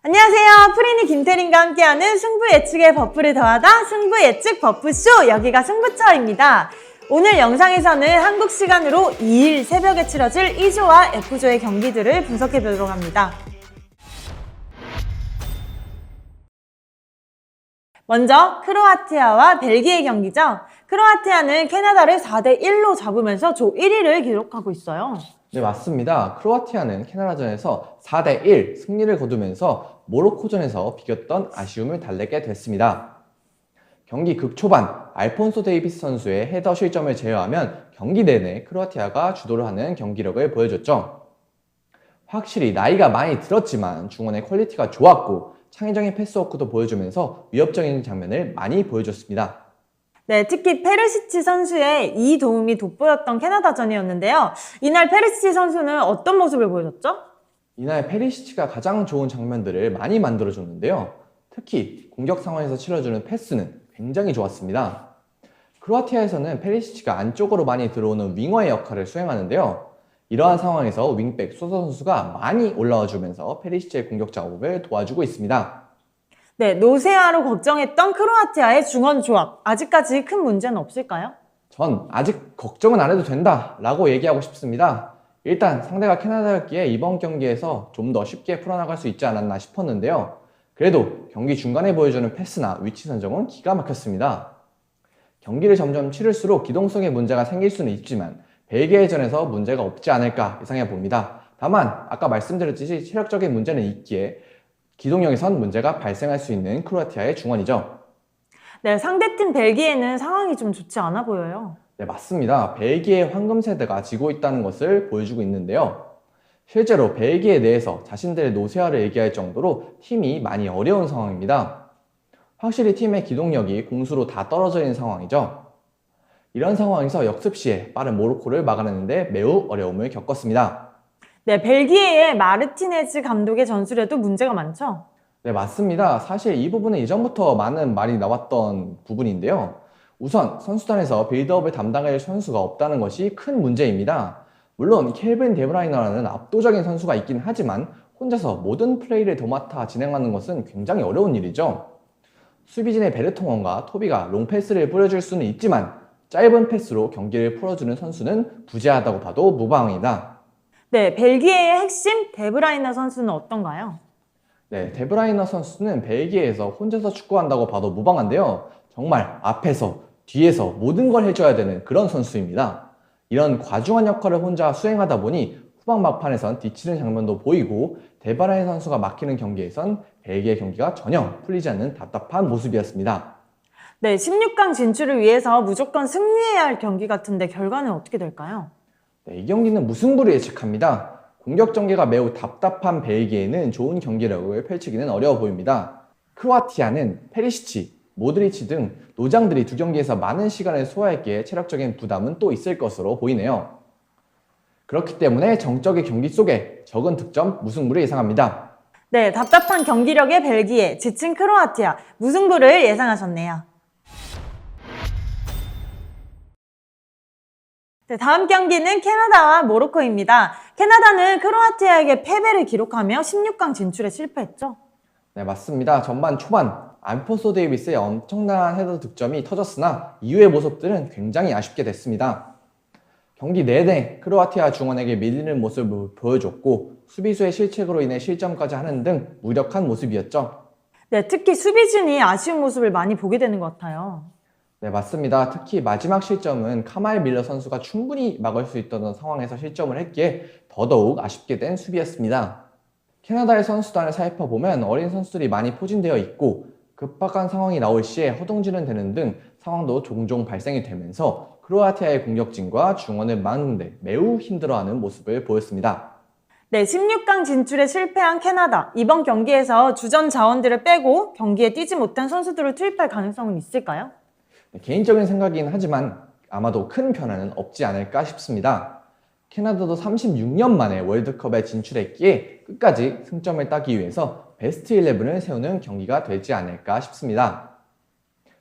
안녕하세요. 프리니 김태린과 함께하는 승부 예측의 버프를 더하다 승부 예측 버프쇼, 여기가 승부처입니다. 오늘 영상에서는 한국 시간으로 2일 새벽에 치러질 E조와 F조의 경기들을 분석해 보도록 합니다. 먼저 크로아티아와 벨기에 경기죠. 크로아티아는 캐나다를 4대1로 잡으면서 조 1위를 기록하고 있어요. 네, 맞습니다. 크로아티아는 캐나다전에서 4대1 승리를 거두면서 모로코전에서 비겼던 아쉬움을 달래게 됐습니다. 경기 극초반 알폰소 데이비스 선수의 헤더 실점을 제외하면 경기 내내 크로아티아가 주도를 하는 경기력을 보여줬죠. 확실히 나이가 많이 들었지만 중원의 퀄리티가 좋았고 창의적인 패스워크도 보여주면서 위협적인 장면을 많이 보여줬습니다. 네, 특히 페르시치 선수의 이 도움이 돋보였던 캐나다전이었는데요. 이날 페르시치 선수는 어떤 모습을 보여줬죠? 이날 페리시치가 가장 좋은 장면들을 많이 만들어줬는데요. 특히 공격 상황에서 치러주는 패스는 굉장히 좋았습니다. 크로아티아에서는 페리시치가 안쪽으로 많이 들어오는 윙어의 역할을 수행하는데요. 이러한 상황에서 윙백 소서 선수가 많이 올라와 주면서 페리시치의 공격 작업을 도와주고 있습니다. 네, 노세아로 걱정했던 크로아티아의 중원 조합, 아직까지 큰 문제는 없을까요? 전 아직 걱정은 안 해도 된다 라고 얘기하고 싶습니다. 일단 상대가 캐나다였기에 이번 경기에서 좀 더 쉽게 풀어나갈 수 있지 않았나 싶었는데요. 그래도 경기 중간에 보여주는 패스나 위치 선정은 기가 막혔습니다. 경기를 점점 치를수록 기동성에 문제가 생길 수는 있지만 벨기에전에서 문제가 없지 않을까 예상해 봅니다. 다만 아까 말씀드렸듯이 체력적인 문제는 있기에 기동력에선 문제가 발생할 수 있는 크로아티아의 중원이죠. 네, 상대팀 벨기에는 상황이 좀 좋지 않아 보여요. 네, 맞습니다. 벨기에 황금 세대가 지고 있다는 것을 보여주고 있는데요. 실제로 벨기에 내에서 자신들의 노쇠화를 얘기할 정도로 팀이 많이 어려운 상황입니다. 확실히 팀의 기동력이 공수로 다 떨어져 있는 상황이죠. 이런 상황에서 역습 시에 빠른 모로코를 막아내는데 매우 어려움을 겪었습니다. 네, 벨기에의 마르티네즈 감독의 전술에도 문제가 많죠? 네, 맞습니다. 사실 이 부분은 이전부터 많은 말이 나왔던 부분인데요. 우선 선수단에서 빌드업을 담당할 선수가 없다는 것이 큰 문제입니다. 물론 켈빈 데브라이너라는 압도적인 선수가 있긴 하지만 혼자서 모든 플레이를 도맡아 진행하는 것은 굉장히 어려운 일이죠. 수비진의 베르통원과 토비가 롱패스를 뿌려줄 수는 있지만 짧은 패스로 경기를 풀어주는 선수는 부재하다고 봐도 무방합니다. 네, 벨기에의 핵심 데브라이너 선수는 어떤가요? 네, 데브라이너 선수는 벨기에에서 혼자서 축구한다고 봐도 무방한데요. 정말 앞에서, 뒤에서 모든 걸 해줘야 되는 그런 선수입니다. 이런 과중한 역할을 혼자 수행하다 보니 후방 막판에선 뒤치는 장면도 보이고 데브라이너 선수가 막히는 경기에선 벨기에 경기가 전혀 풀리지 않는 답답한 모습이었습니다. 네, 16강 진출을 위해서 무조건 승리해야 할 경기 같은데 결과는 어떻게 될까요? 네, 이 경기는 무승부를 예측합니다. 공격 전개가 매우 답답한 벨기에는 좋은 경기력을 펼치기는 어려워 보입니다. 크로아티아는 페리시치, 모드리치 등 노장들이 두 경기에서 많은 시간을 소화했기에 체력적인 부담은 또 있을 것으로 보이네요. 그렇기 때문에 정적의 경기 속에 적은 득점, 무승부를 예상합니다. 네, 답답한 경기력의 벨기에, 지친 크로아티아, 무승부를 예상하셨네요. 네, 다음 경기는 캐나다와 모로코입니다. 캐나다는 크로아티아에게 패배를 기록하며 16강 진출에 실패했죠. 네, 맞습니다. 전반 초반 알폰소 데이비스의 엄청난 헤더 득점이 터졌으나 이후의 모습들은 굉장히 아쉽게 됐습니다. 경기 내내 크로아티아 중원에게 밀리는 모습을 보여줬고 수비수의 실책으로 인해 실점까지 하는 등 무력한 모습이었죠. 네, 특히 수비진이 아쉬운 모습을 많이 보게 되는 것 같아요. 네, 맞습니다. 특히 마지막 실점은 카마일 밀러 선수가 충분히 막을 수 있던 상황에서 실점을 했기에 더더욱 아쉽게 된 수비였습니다. 캐나다의 선수단을 살펴보면 어린 선수들이 많이 포진되어 있고 급박한 상황이 나올 시에 허둥지는 되는 등 상황도 종종 발생이 되면서 크로아티아의 공격진과 중원을 막는데 매우 힘들어하는 모습을 보였습니다. 네, 16강 진출에 실패한 캐나다. 이번 경기에서 주전 자원들을 빼고 경기에 뛰지 못한 선수들을 투입할 가능성은 있을까요? 네, 개인적인 생각이긴 하지만 아마도 큰 변화는 없지 않을까 싶습니다. 캐나다도 36년 만에 월드컵에 진출했기에 끝까지 승점을 따기 위해서 베스트 11을 세우는 경기가 되지 않을까 싶습니다.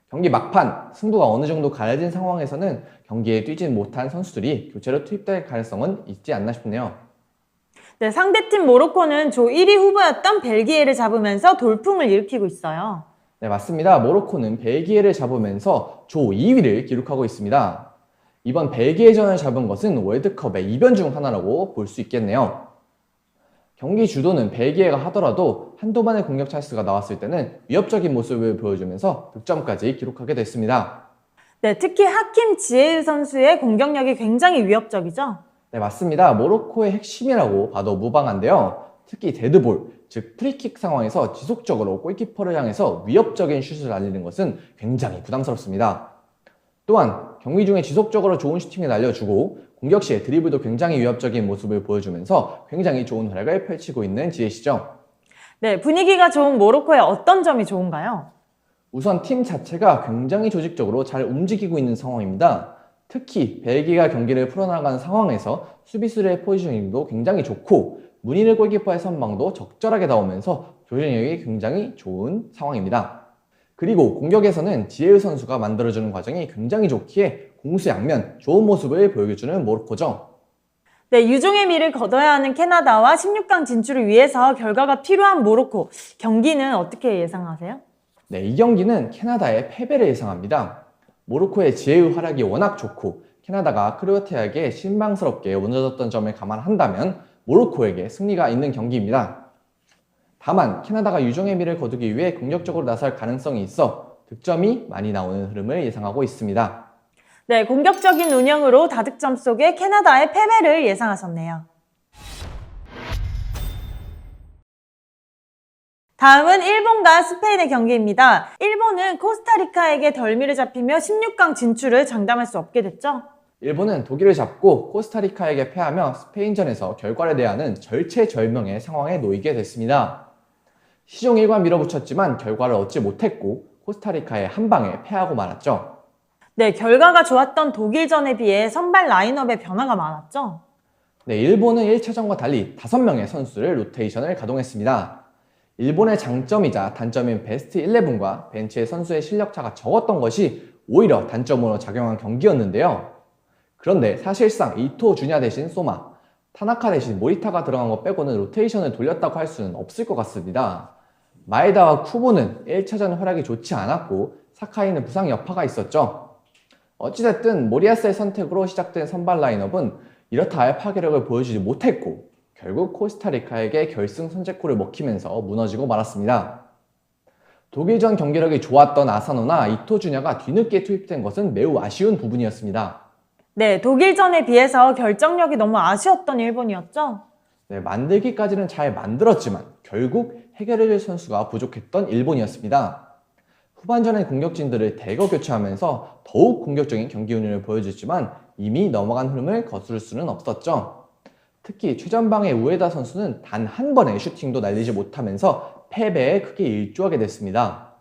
경기 막판 승부가 어느 정도 가려진 상황에서는 경기에 뛰지 못한 선수들이 교체로 투입될 가능성은 있지 않나 싶네요. 네, 상대팀 모로코는 조 1위 후보였던 벨기에를 잡으면서 돌풍을 일으키고 있어요. 네, 맞습니다. 모로코는 벨기에를 잡으면서 조 2위를 기록하고 있습니다. 이번 벨기에전을 잡은 것은 월드컵의 이변 중 하나라고 볼 수 있겠네요. 경기 주도는 벨기에가 하더라도 한두 번의 공격 찬스가 나왔을 때는 위협적인 모습을 보여주면서 득점까지 기록하게 됐습니다. 네, 특히 하킴 지에유 선수의 공격력이 굉장히 위협적이죠. 네, 맞습니다. 모로코의 핵심이라고 봐도 무방한데요. 특히 데드볼, 즉 프리킥 상황에서 지속적으로 골키퍼를 향해서 위협적인 슛을 날리는 것은 굉장히 부담스럽습니다. 또한 경기 중에 지속적으로 좋은 슈팅을 날려주고 공격 시에 드리블도 굉장히 위협적인 모습을 보여주면서 굉장히 좋은 활약을 펼치고 있는 지혜시죠. 네, 분위기가 좋은 모로코의 어떤 점이 좋은가요? 우선 팀 자체가 굉장히 조직적으로 잘 움직이고 있는 상황입니다. 특히 벨기에가 경기를 풀어나가는 상황에서 수비수의 포지셔닝도 굉장히 좋고 문희르 골키퍼의 선방도 적절하게 나오면서 조직력이 굉장히 좋은 상황입니다. 그리고 공격에서는 지혜우 선수가 만들어주는 과정이 굉장히 좋기에 공수양면 좋은 모습을 보여주는 모로코죠. 네, 유종의 미를 거둬야 하는 캐나다와 16강 진출을 위해서 결과가 필요한 모로코. 경기는 어떻게 예상하세요? 네, 이 경기는 캐나다의 패배를 예상합니다. 모로코의 지혜의 활약이 워낙 좋고 캐나다가 크로아티아에게 실망스럽게 무너졌던 점을 감안한다면 모로코에게 승리가 있는 경기입니다. 다만 캐나다가 유종의 미를 거두기 위해 공격적으로 나설 가능성이 있어 득점이 많이 나오는 흐름을 예상하고 있습니다. 네, 공격적인 운영으로 다득점 속에 캐나다의 패배를 예상하셨네요. 다음은 일본과 스페인의 경기입니다. 일본은 코스타리카에게 덜미를 잡히며 16강 진출을 장담할 수 없게 됐죠. 일본은 독일을 잡고 코스타리카에게 패하며 스페인전에서 결과를 내야 하는 절체절명의 상황에 놓이게 됐습니다. 시종 1관 밀어붙였지만 결과를 얻지 못했고 코스타리카에 한 방에 패하고 말았죠. 네, 결과가 좋았던 독일전에 비해 선발 라인업에 변화가 많았죠. 네, 일본은 1차전과 달리 5명의 선수를 로테이션을 가동했습니다. 일본의 장점이자 단점인 베스트 11과 벤치의 선수의 실력차가 적었던 것이 오히려 단점으로 작용한 경기였는데요. 그런데 사실상 이토 주냐 대신 소마, 타나카 대신 모리타가 들어간 것 빼고는 로테이션을 돌렸다고 할 수는 없을 것 같습니다. 마에다와 쿠보는 1차전 활약이 좋지 않았고 사카이는 부상 여파가 있었죠. 어찌됐든 모리아스의 선택으로 시작된 선발 라인업은 이렇다 할 파괴력을 보여주지 못했고 결국 코스타리카에게 결승 선제골을 먹히면서 무너지고 말았습니다. 독일전 경기력이 좋았던 아사노나 이토 주냐가 뒤늦게 투입된 것은 매우 아쉬운 부분이었습니다. 네, 독일전에 비해서 결정력이 너무 아쉬웠던 일본이었죠. 네, 만들기까지는 잘 만들었지만 결국 해결해줄 선수가 부족했던 일본이었습니다. 후반전에 공격진들을 대거 교체하면서 더욱 공격적인 경기 운영을 보여줬지만 이미 넘어간 흐름을 거스를 수는 없었죠. 특히 최전방의 우에다 선수는 단 한 번의 슈팅도 날리지 못하면서 패배에 크게 일조하게 됐습니다.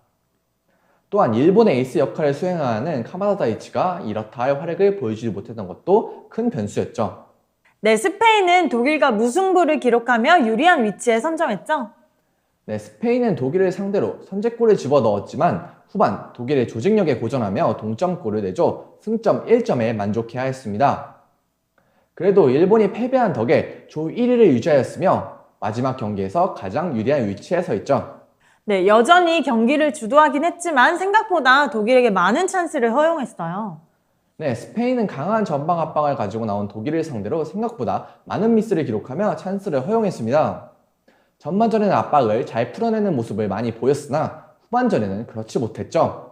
또한 일본의 에이스 역할을 수행하는 카마다 다이치가 이렇다 할 활약을 보여주지 못했던 것도 큰 변수였죠. 네, 스페인은 독일과 무승부를 기록하며 유리한 위치에 선점했죠. 네, 스페인은 독일을 상대로 선제골을 집어넣었지만 후반 독일의 조직력에 고전하며 동점골을 내줘 승점 1점에 만족해야 했습니다. 그래도 일본이 패배한 덕에 조 1위를 유지하였으며 마지막 경기에서 가장 유리한 위치에 서 있죠. 네, 여전히 경기를 주도하긴 했지만 생각보다 독일에게 많은 찬스를 허용했어요. 네, 스페인은 강한 전방 압박을 가지고 나온 독일을 상대로 생각보다 많은 미스를 기록하며 찬스를 허용했습니다. 전반전에는 압박을 잘 풀어내는 모습을 많이 보였으나 후반전에는 그렇지 못했죠.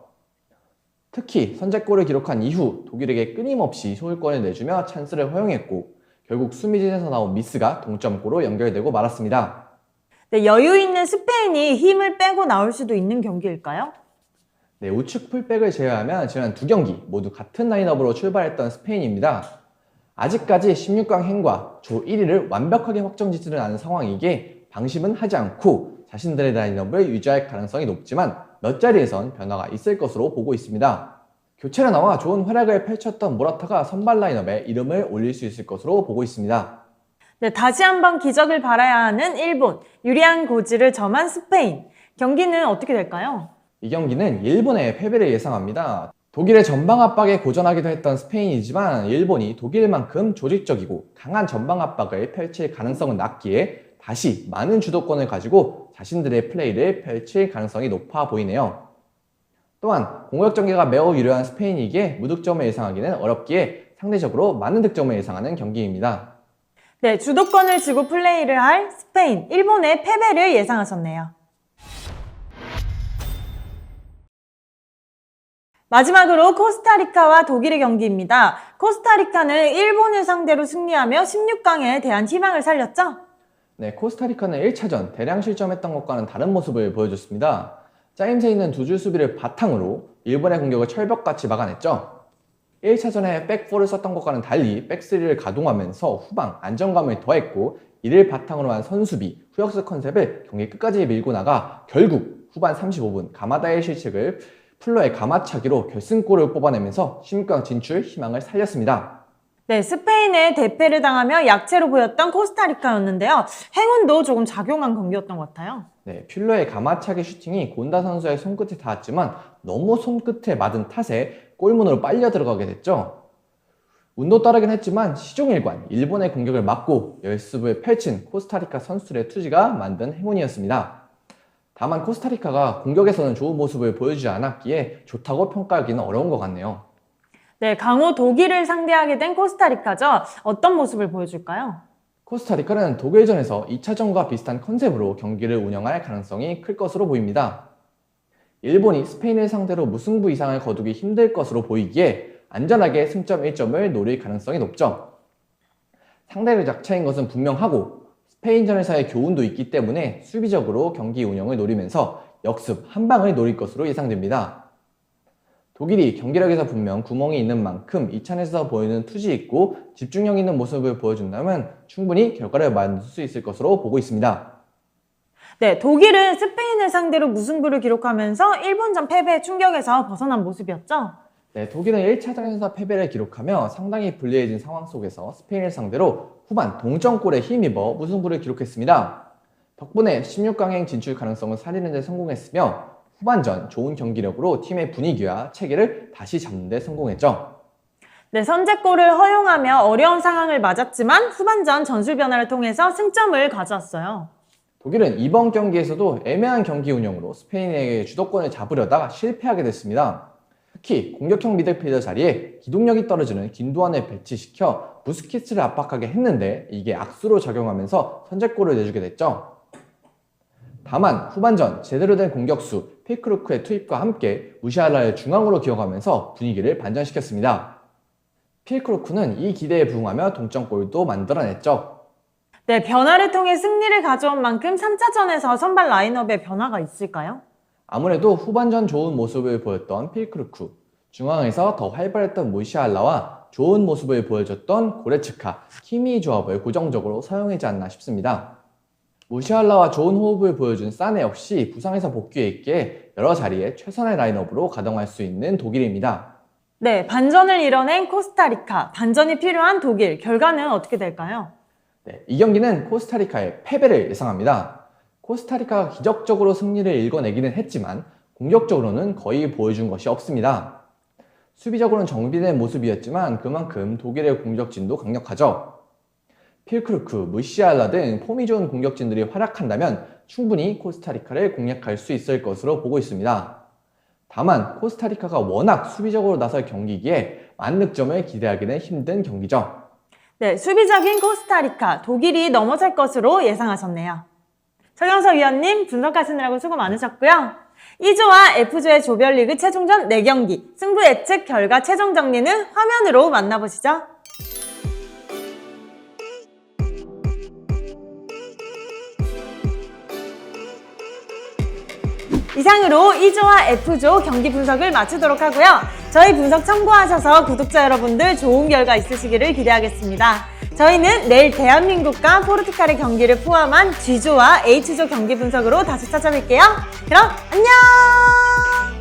특히 선제골을 기록한 이후 독일에게 끊임없이 소유권을 내주며 찬스를 허용했고 결국 수비진에서 나온 미스가 동점골로 연결되고 말았습니다. 네, 여유 있는 스페인이 힘을 빼고 나올 수도 있는 경기일까요? 네, 우측 풀백을 제외하면 지난 두 경기 모두 같은 라인업으로 출발했던 스페인입니다. 아직까지 16강 행과 조 1위를 완벽하게 확정짓지는 않은 상황이기에 방심은 하지 않고 자신들의 라인업을 유지할 가능성이 높지만 몇 자리에선 변화가 있을 것으로 보고 있습니다. 교체를 나와 좋은 활약을 펼쳤던 모라타가 선발 라인업에 이름을 올릴 수 있을 것으로 보고 있습니다. 네, 다시 한번 기적을 바라야 하는 일본, 유리한 고지를 점한 스페인. 경기는 어떻게 될까요? 이 경기는 일본의 패배를 예상합니다. 독일의 전방 압박에 고전하기도 했던 스페인이지만 일본이 독일만큼 조직적이고 강한 전방 압박을 펼칠 가능성은 낮기에 다시 많은 주도권을 가지고 자신들의 플레이를 펼칠 가능성이 높아 보이네요. 또한 공격 전개가 매우 유리한 스페인이기에 무득점을 예상하기는 어렵기에 상대적으로 많은 득점을 예상하는 경기입니다. 네, 주도권을 쥐고 플레이를 할 스페인, 일본의 패배를 예상하셨네요. 마지막으로 코스타리카와 독일의 경기입니다. 코스타리카는 일본을 상대로 승리하며 16강에 대한 희망을 살렸죠? 네, 코스타리카는 1차전 대량 실점했던 것과는 다른 모습을 보여줬습니다. 짜임새 있는 두 줄 수비를 바탕으로 일본의 공격을 철벽같이 막아냈죠. 1차전에 백4를 썼던 것과는 달리 백3를 가동하면서 후방 안정감을 더했고 이를 바탕으로 한 선수비, 후역습 컨셉을 경기 끝까지 밀고 나가 결국 후반 35분 가마다의 실책을 플러의 가마차기로 결승골을 뽑아내면서 16강 진출 희망을 살렸습니다. 네, 스페인에 대패를 당하며 약체로 보였던 코스타리카였는데요. 행운도 조금 작용한 경기였던 것 같아요. 네, 퓰러의 가마차기 슈팅이 곤다 선수의 손끝에 닿았지만 너무 손끝에 맞은 탓에 골문으로 빨려 들어가게 됐죠. 운도 따르긴 했지만 시종일관 일본의 공격을 막고 열습을 펼친 코스타리카 선수들의 투지가 만든 행운이었습니다. 다만 코스타리카가 공격에서는 좋은 모습을 보여주지 않았기에 좋다고 평가하기는 어려운 것 같네요. 네, 강호 독일을 상대하게 된 코스타리카죠. 어떤 모습을 보여줄까요? 코스타리카는 독일전에서 2차전과 비슷한 컨셉으로 경기를 운영할 가능성이 클 것으로 보입니다. 일본이 스페인을 상대로 무승부 이상을 거두기 힘들 것으로 보이기에 안전하게 승점 1점을 노릴 가능성이 높죠. 상대를 약체인 것은 분명하고 스페인전에서의 교훈도 있기 때문에 수비적으로 경기 운영을 노리면서 역습 한 방을 노릴 것으로 예상됩니다. 독일이 경기력에서 분명 구멍이 있는 만큼 2차전에서 보이는 투지 있고 집중력 있는 모습을 보여준다면 충분히 결과를 만들 수 있을 것으로 보고 있습니다. 네, 독일은 스페인을 상대로 무승부를 기록하면서 일본전 패배의 충격에서 벗어난 모습이었죠. 네, 독일은 1차전에서 패배를 기록하며 상당히 불리해진 상황 속에서 스페인을 상대로 후반 동점골에 힘입어 무승부를 기록했습니다. 덕분에 16강행 진출 가능성을 살리는 데 성공했으며 후반전 좋은 경기력으로 팀의 분위기와 체계를 다시 잡는 데 성공했죠. 네, 선제골을 허용하며 어려운 상황을 맞았지만 후반전 전술 변화를 통해서 승점을 가져왔어요. 독일은 이번 경기에서도 애매한 경기 운영으로 스페인에게 주도권을 잡으려다 실패하게 됐습니다. 특히 공격형 미들필더 자리에 기동력이 떨어지는 긴도안을 배치시켜 부스키츠를 압박하게 했는데 이게 악수로 작용하면서 선제골을 내주게 됐죠. 다만 후반전 제대로 된 공격수 필크루크의 투입과 함께 무시알라를 중앙으로 기용하면서 분위기를 반전시켰습니다. 필크루크는 이 기대에 부응하며 동점골도 만들어냈죠. 네, 변화를 통해 승리를 가져온 만큼 3차전에서 선발 라인업에 변화가 있을까요? 아무래도 후반전 좋은 모습을 보였던 필크루크, 중앙에서 더 활발했던 무시알라와 좋은 모습을 보여줬던 고레츠카, 키미 조합을 고정적으로 사용하지 않나 싶습니다. 무시알라와 좋은 호흡을 보여준 사네 역시 부상에서 복귀했기에 여러 자리에 최선의 라인업으로 가동할 수 있는 독일입니다. 네, 반전을 이뤄낸 코스타리카, 반전이 필요한 독일, 결과는 어떻게 될까요? 네, 이 경기는 코스타리카의 패배를 예상합니다. 코스타리카가 기적적으로 승리를 일궈내기는 했지만 공격적으로는 거의 보여준 것이 없습니다. 수비적으로는 정비된 모습이었지만 그만큼 독일의 공격진도 강력하죠. 필크루크, 무시알라 등 폼이 좋은 공격진들이 활약한다면 충분히 코스타리카를 공략할 수 있을 것으로 보고 있습니다. 다만 코스타리카가 워낙 수비적으로 나설 경기이기에 만득점을 기대하기는 힘든 경기죠. 네, 수비적인 코스타리카, 독일이 넘어설 것으로 예상하셨네요. 서경석 위원님 분석하시느라고 수고 많으셨고요. 2조와 F조의 조별리그 최종전 4경기, 승부 예측 결과 최종 정리는 화면으로 만나보시죠. 이상으로 2조와 F조 경기 분석을 마치도록 하고요. 저희 분석 참고하셔서 구독자 여러분들 좋은 결과 있으시기를 기대하겠습니다. 저희는 내일 대한민국과 포르투갈의 경기를 포함한 G조와 H조 경기 분석으로 다시 찾아뵐게요. 그럼 안녕!